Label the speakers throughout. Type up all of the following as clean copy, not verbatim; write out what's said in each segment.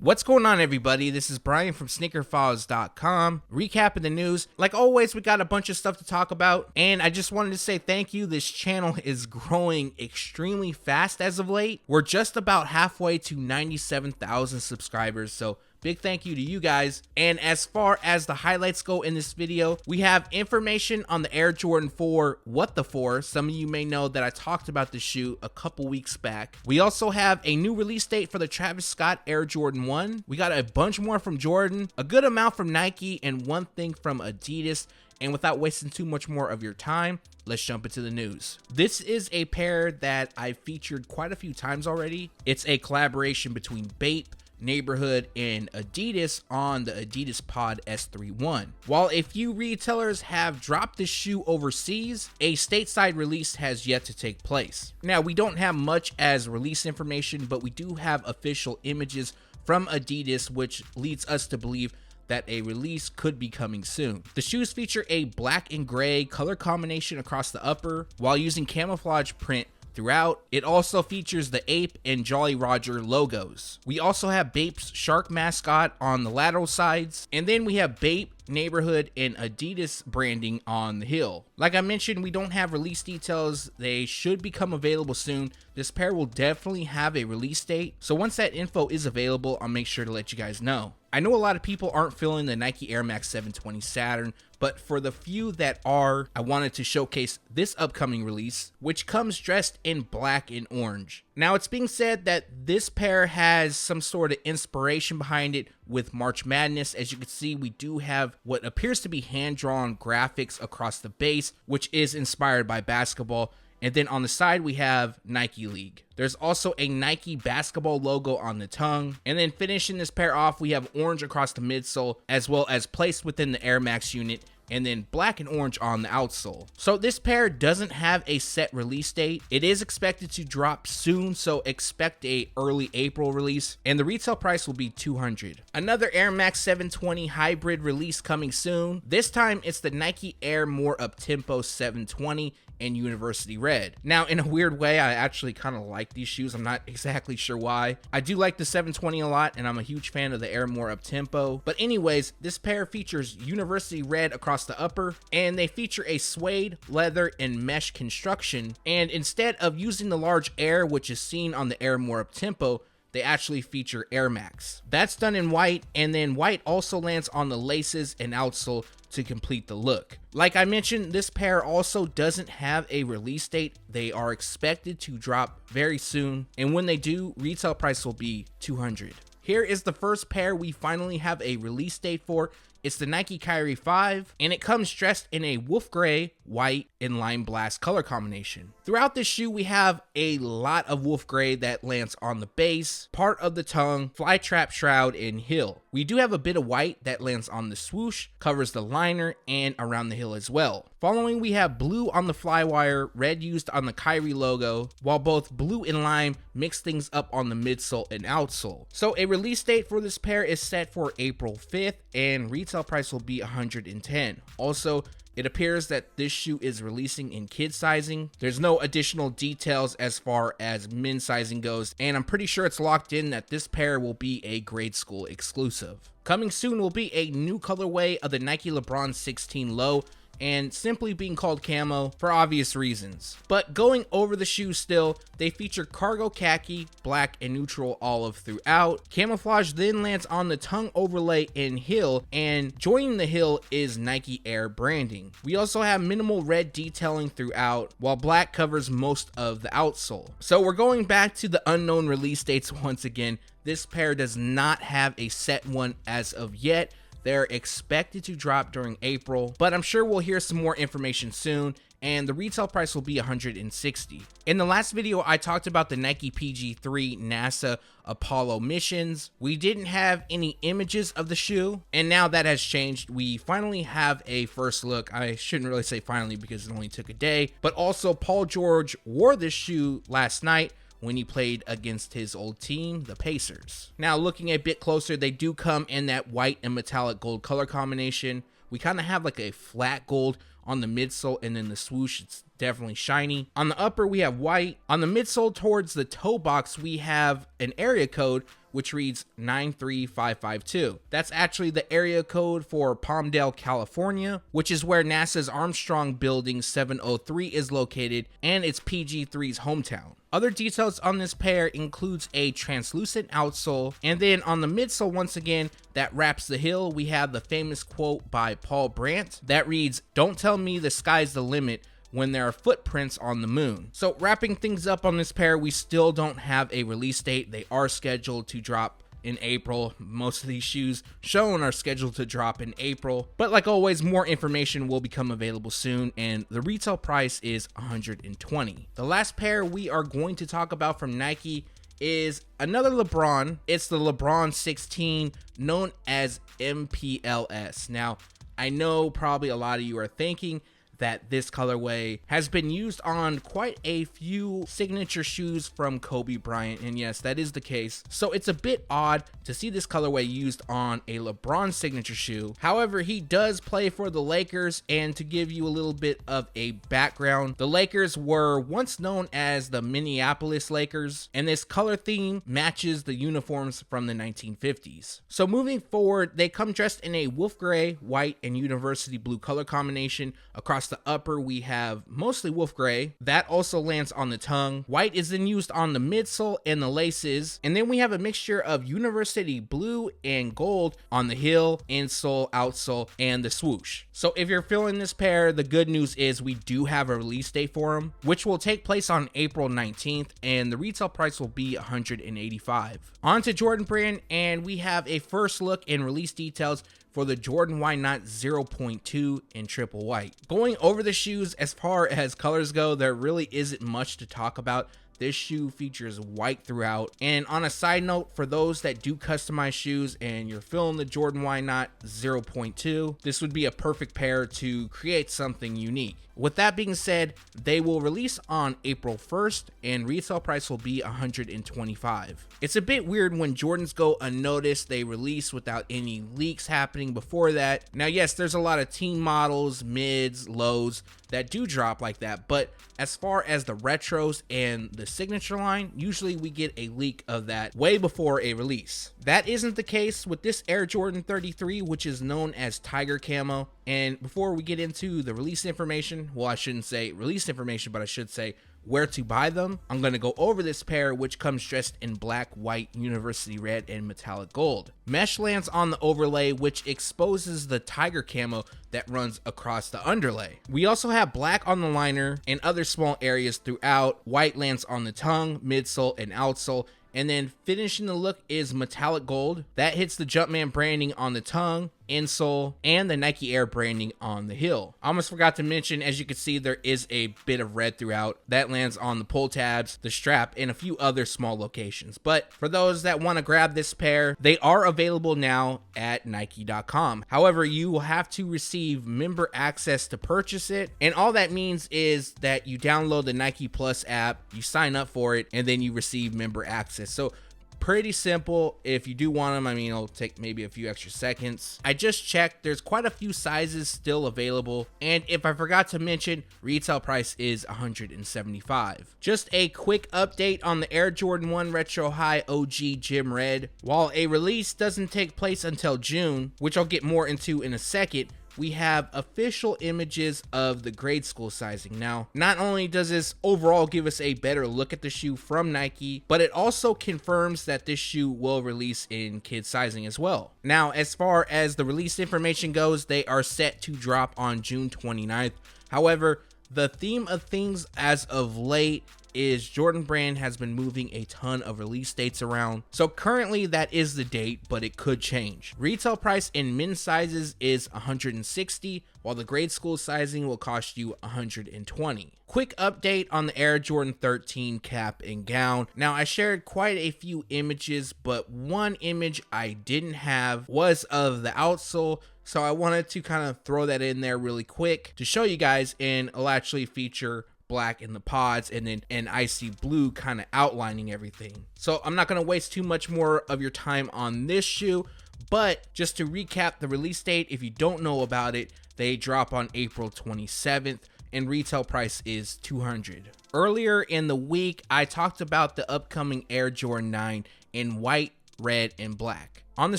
Speaker 1: What's going on, everybody? This is Brian from SneakerFiles.com, recapping the news. Like always, we got a bunch of stuff to talk about, and I just wanted to say thank you. This channel is growing extremely fast as of late. We're just about halfway to 97,000 subscribers, so big thank you to you guys. And as far as the highlights go in this video, we have information on the Air Jordan 4 What the 4. Some of you may know that I talked about the shoe a couple weeks back. We also have a new release date for the Travis Scott Air Jordan 1. We got a bunch more from Jordan, a good amount from Nike, and one thing from Adidas. And without wasting too much more of your time, let's jump into the news. This is a pair that I've featured quite a few times already. It's a collaboration between BAPE, Neighborhood, and Adidas on the Adidas Pod S3.1. While a few retailers have dropped this shoe overseas, a stateside release has yet to take place. Now, we don't have much as release information, but we do have official images from Adidas, which leads us to believe that a release could be coming soon. The shoes feature a black and gray color combination across the upper while using camouflage print throughout. It also features the Ape and Jolly Roger logos. We also have BAPE's shark mascot on the lateral sides, and then we have BAPE, Neighborhood, and Adidas branding on the heel. Like I mentioned, we don't have release details. They should become available soon. This pair will definitely have a release date, so once that info is available, I'll make sure to let you guys know. I know a lot of people aren't feeling the Nike Air Max 720 Saturn, but for the few that are, I wanted to showcase this upcoming release, which comes dressed in black and orange. Now, it's being said that this pair has some sort of inspiration behind it with March Madness. As you can see, we do have what appears to be hand-drawn graphics across the base, which is inspired by basketball. And then on the side, we have Nike League. There's also a Nike basketball logo on the tongue. And then finishing this pair off, we have orange across the midsole, as well as placed within the Air Max unit, and then black and orange on the outsole. So this pair doesn't have a set release date. It is expected to drop soon, so expect a early April release, and the retail price will be $200. Another Air Max 720 hybrid release coming soon. This time it's the Nike Air More Uptempo 720 in University Red. Now, in a weird way, I actually kind of like these shoes. I'm not exactly sure why. I do like the 720 a lot, and I'm a huge fan of the Air More Uptempo. But anyways, this pair features University Red across the upper, and they feature a suede, leather, and mesh construction. And instead of using the large Air, which is seen on the Air More Uptempo, they actually feature Air Max. That's done in white, and then white also lands on the laces and outsole to complete the look. Like I mentioned, this pair also doesn't have a release date. They are expected to drop very soon, and when they do, retail price will be $200. Here is the first pair we finally have a release date for. It's the Nike Kyrie 5, and it comes dressed in a wolf gray, white, and lime blast color combination. Throughout this shoe, we have a lot of wolf gray that lands on the base, part of the tongue, fly trap shroud, and heel. We do have a bit of white that lands on the swoosh, covers the liner, and around the heel as well. Following, we have blue on the flywire, red used on the Kyrie logo, while both blue and lime mix things up on the midsole and outsole. So a release date for this pair is set for April 5th, and retail price will be $110. Also, it appears that this shoe is releasing in kid sizing. There's no additional details as far as men's sizing goes, and I'm pretty sure it's locked in that this pair will be a grade school exclusive. Coming soon will be a new colorway of the Nike LeBron 16 Low, and simply being called Camo for obvious reasons. But going over the shoes still, they feature cargo khaki, black, and neutral olive throughout. Camouflage then lands on the tongue overlay and heel, and joining the heel is Nike Air branding. We also have minimal red detailing throughout, while black covers most of the outsole. So we're going back to the unknown release dates once again. This pair does not have a set one as of yet. They're expected to drop during April, but I'm sure we'll hear some more information soon, and the retail price will be $160. In the last video, I talked about the Nike PG-3 NASA Apollo missions. We didn't have any images of the shoe, and now that has changed. We finally have a first look. I shouldn't really say finally because it only took a day, but also Paul George wore this shoe last night when he played against his old team, the Pacers. Now, looking a bit closer, they do come in that white and metallic gold color combination. We kind of have like a flat gold on the midsole, and then the swoosh, it's definitely shiny. On the upper, we have white. On the midsole towards the toe box, we have an area code which reads 93552. That's actually the area code for Palmdale, California, which is where NASA's Armstrong Building 703 is located, and it's PG3's hometown. Other details on this pair includes a translucent outsole, and then on the midsole, once again, that wraps the heel, we have the famous quote by Paul Brandt that reads, "Don't tell me the sky's the limit when there are footprints on the moon." So wrapping things up on this pair, we still don't have a release date. They are scheduled to drop in April. Most of these shoes shown are scheduled to drop in April, but like always, more information will become available soon, and the retail price is $120. The last pair we are going to talk about from Nike is another LeBron. It's the LeBron 16, known as MLPS. Now, I know probably a lot of you are thinking that this colorway has been used on quite a few signature shoes from Kobe Bryant, and yes, that is the case. So it's a bit odd to see this colorway used on a LeBron signature shoe. However, he does play for the Lakers, and to give you a little bit of a background, the Lakers were once known as the Minneapolis Lakers, and this color theme matches the uniforms from the 1950s. So moving forward, they come dressed in a wolf gray, white, and university blue color combination. Across the upper, we have mostly wolf gray. That also lands on the tongue. White is then used on the midsole and the laces. And then we have a mixture of university blue and gold on the heel, insole, outsole, and the swoosh. So if you're feeling this pair, the good news is we do have a release date for them, which will take place on April 19th, and the retail price will be $185. On to Jordan Brand, and we have a first look and release details for the Jordan Why Not 0.2 in triple white. Going over the shoes, as far as colors go, there really isn't much to talk about. This shoe features white throughout. And on a side note, for those that do customize shoes and you're feeling the Jordan Why Not 0.2, this would be a perfect pair to create something unique. With that being said, they will release on April 1st, and retail price will be $125. It's a bit weird when Jordans go unnoticed, they release without any leaks happening before that. Now, yes, there's a lot of team models, mids, lows that do drop like that, but as far as the retros and the signature line, usually we get a leak of that way before a release. That isn't the case with this Air Jordan 33, which is known as Tiger Camo. And before we get into the release information, well, I shouldn't say release information, but I should say where to buy them, I'm going to go over this pair, which comes dressed in black, white, university red, and metallic gold. Mesh lands on the overlay, which exposes the Tiger Camo that runs across the underlay. We also have black on the liner and other small areas throughout. White lands on the tongue, midsole, and outsole. And then finishing the look is metallic gold. That hits the Jumpman branding on the tongue, insole, and the Nike Air branding on the heel. I almost forgot to mention, as you can see, there is a bit of red throughout. That lands on the pull tabs, the strap, and a few other small locations. But for those that want to grab this pair, they are available now at Nike.com. However, you will have to receive member access to purchase it. And all that means is that you download the Nike Plus app, you sign up for it, and then you receive member access. So pretty simple. If you do want them, I mean, it'll take maybe a few extra seconds. I just checked, there's quite a few sizes still available, and if I forgot to mention, retail price is $175. Just a quick update on the Air Jordan 1 Retro High OG Gym Red. While a release doesn't take place until June, which I'll get more into in a second, we have official images of the grade school sizing. Now, not only does this overall give us a better look at the shoe from Nike, but it also confirms that this shoe will release in kid sizing as well. Now, as far as the release information goes, they are set to drop on June 29th. However, the theme of things as of late is Jordan Brand has been moving a ton of release dates around. So currently that is the date, but it could change. Retail price in men's sizes is $160, while the grade school sizing will cost you $120. Quick update on the Air Jordan 13 cap and gown. Now, I shared quite a few images, but one image I didn't have was of the outsole. So I wanted to kind of throw that in there really quick to show you guys, and it'll actually feature black in the pods and then an icy blue kind of outlining everything. So I'm not going to waste too much more of your time on this shoe, But just to recap the release date, if you don't know about it, they drop on April 27th and retail price is $200. Earlier in the week, I talked about the upcoming Air Jordan 9 in white, red, and black. On the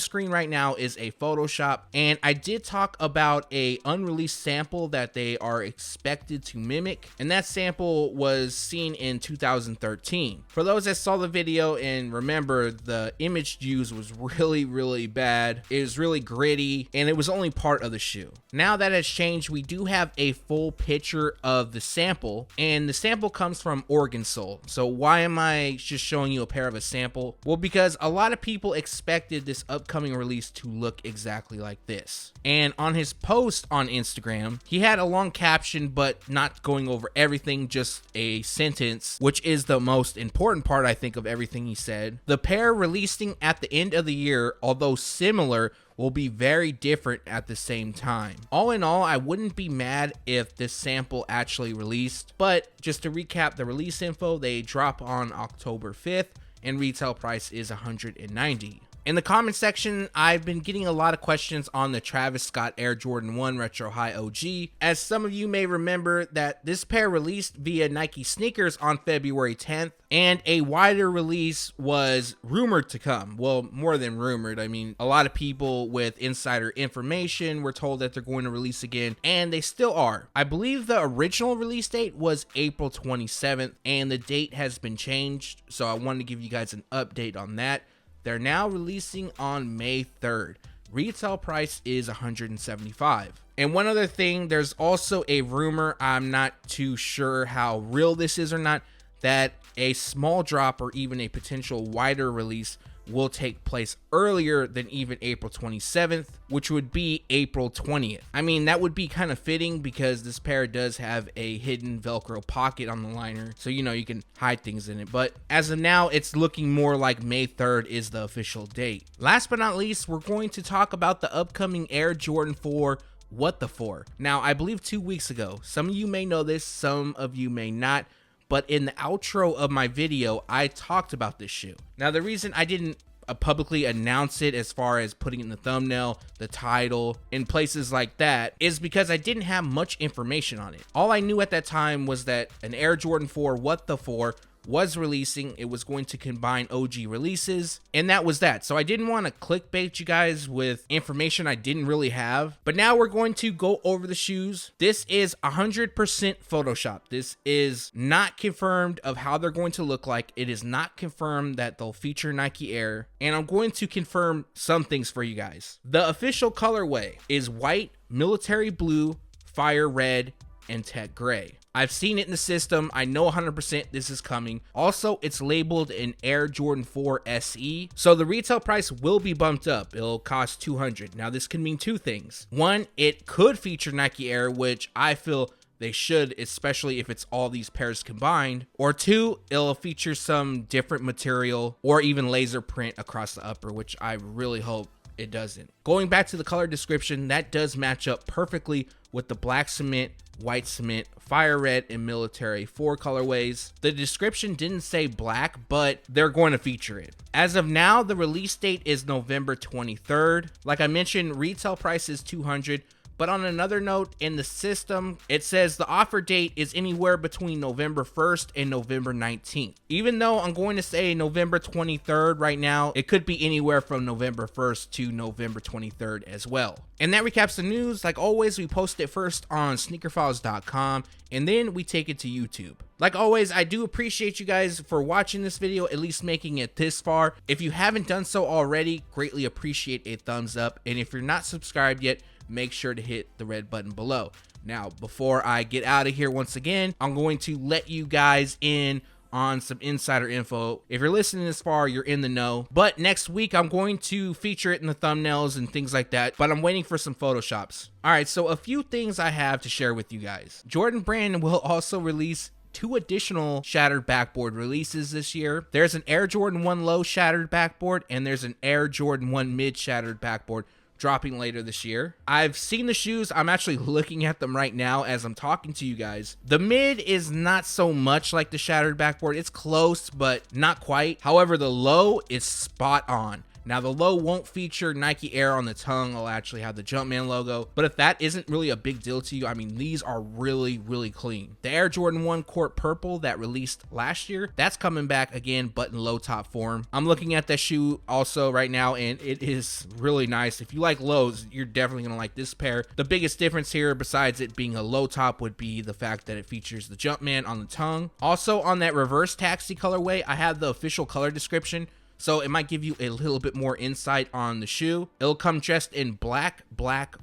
Speaker 1: screen right now is a Photoshop, and I did talk about a unreleased sample that they are expected to mimic, and that sample was seen in 2013. For those that saw the video and remember, the image used was really bad. It was really gritty, and it was only part of the shoe. Now that has changed, we do have a full picture of the sample, and the sample comes from Oregon Soul. So why am I just showing you a pair of a sample? Well, because a lot of people expected this upcoming release to look exactly like this. And on his post on Instagram, he had a long caption, but not going over everything, just a sentence, which is the most important part, I think, of everything he said. The pair releasing at the end of the year, although similar, will be very different at the same time. All in all, I wouldn't be mad if this sample actually released, but just to recap the release info, they drop on October 5th and retail price is $190. In the comment section, I've been getting a lot of questions on the Travis Scott Air Jordan 1 Retro High OG. As some of you may remember, that this pair released via Nike Sneakers on February 10th, and a wider release was rumored to come. Well, more than rumored. I mean, a lot of people with insider information were told that they're going to release again, and they still are. I believe the original release date was April 27th, and the date has been changed, so I wanted to give you guys an update on that. They're now releasing on May 3rd. Retail price is $175. And one other thing, there's also a rumor, I'm not too sure how real this is or not, that a small drop or even a potential wider release will take place earlier than even April 27th, which would be April 20th. I mean, that would be kind of fitting because this pair does have a hidden Velcro pocket on the liner, so you know you can hide things in it. But as of now, it's looking more like May 3rd is the official date. Last but not least, we're going to talk about the upcoming Air Jordan 4 What the 4. Now, I believe 2 weeks ago, some of you may know this, some of you may not, but in the outro of my video, I talked about this shoe. Now, the reason I didn't publicly announce it as far as putting it in the thumbnail, the title, in places like that, is because I didn't have much information on it. All I knew at that time was that an Air Jordan 4 What the 4 was releasing. It was going to combine OG releases, and that was that. So I didn't want to clickbait you guys with information I didn't really have. But now we're going to go over the shoes. This is 100% Photoshop. This is not confirmed of how they're going to look like. It is not confirmed that they'll feature Nike Air, and I'm going to confirm some things for you guys. The official colorway is white, military blue, fire red, and tech gray. I've seen it in the system. I know 100% this is coming. Also, it's labeled an Air Jordan 4 SE, so the retail price will be bumped up. It'll cost $200. Now, this can mean two things. One, it could feature Nike Air, which I feel they should, especially if it's all these pairs combined. Or two, it'll feature some different material or even laser print across the upper, which I really hope it doesn't. Going back to the color description, that does match up perfectly with the black cement, white cement, fire red, and military 4 colorways. The description didn't say black, but they're going to feature it. As of now, the release date is November 23rd. Like I mentioned, retail price is $200. But on another note, in the system, it says the offer date is anywhere between November 1st and November 19th. Even though I'm going to say November 23rd right now, it could be anywhere from November 1st to November 23rd as well. And that recaps the news. Like always, we post it first on SneakerFiles.com, and then we take it to YouTube. Like always, I do appreciate you guys for watching this video, at least making it this far. If you haven't done so already, greatly appreciate a thumbs up. And if you're not subscribed yet, make sure to hit the red button below. Now, before I get out of here once again, I'm going to let you guys in on some insider info. If you're listening this far, you're in the know. But next week, I'm going to feature it in the thumbnails and things like that, but I'm waiting for some Photoshops. All right, so a few things I have to share with you guys. Jordan Brand will also release 2 additional shattered backboard releases this year. There's an Air Jordan 1 low shattered backboard, and there's an Air Jordan 1 mid shattered backboard dropping later this year. I've seen the shoes. I'm actually looking at them right now as I'm talking to you guys. The mid is not so much like the shattered backboard. It's close, but not quite. However, the low is spot on. Now the low won't feature Nike Air on the tongue, it'll actually have the Jumpman logo, but if that isn't really a big deal to you, I mean, these are really clean. The Air Jordan 1 Court Purple that released last year, that's coming back again, but in low top form. I'm looking at that shoe also right now, and it is really nice. If you like lows, you're definitely gonna like this pair. The biggest difference here, besides it being a low top, would be the fact that it features the Jumpman on the tongue. Also, on that reverse taxi colorway, I have the official color description, so it might give you a little bit more insight on the shoe. It'll come dressed in black,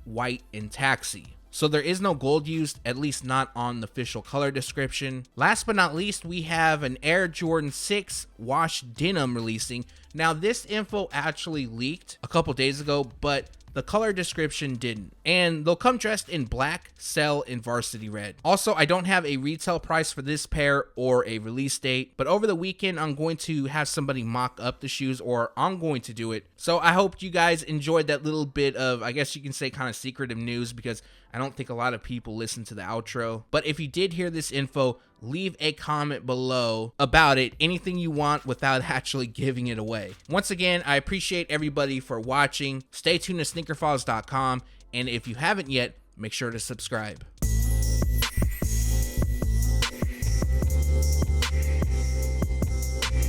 Speaker 1: white, and taxi. So there is no gold used, at least not on the official color description. Last but not least, we have an Air Jordan 6 wash denim releasing. Now this info actually leaked a couple days ago, but the color description didn't. And they'll come dressed in black, cell, and varsity red. Also, I don't have a retail price for this pair or a release date, but over the weekend, I'm going to have somebody mock up the shoes, or I'm going to do it. So I hope you guys enjoyed that little bit of, I guess you can say, kind of secretive news, because I don't think a lot of people listen to the outro. But if you did hear this info, leave a comment below about it, anything you want without actually giving it away. Once again, I appreciate everybody for watching. Stay tuned to SneakerFiles.com, and if you haven't yet, make sure to subscribe.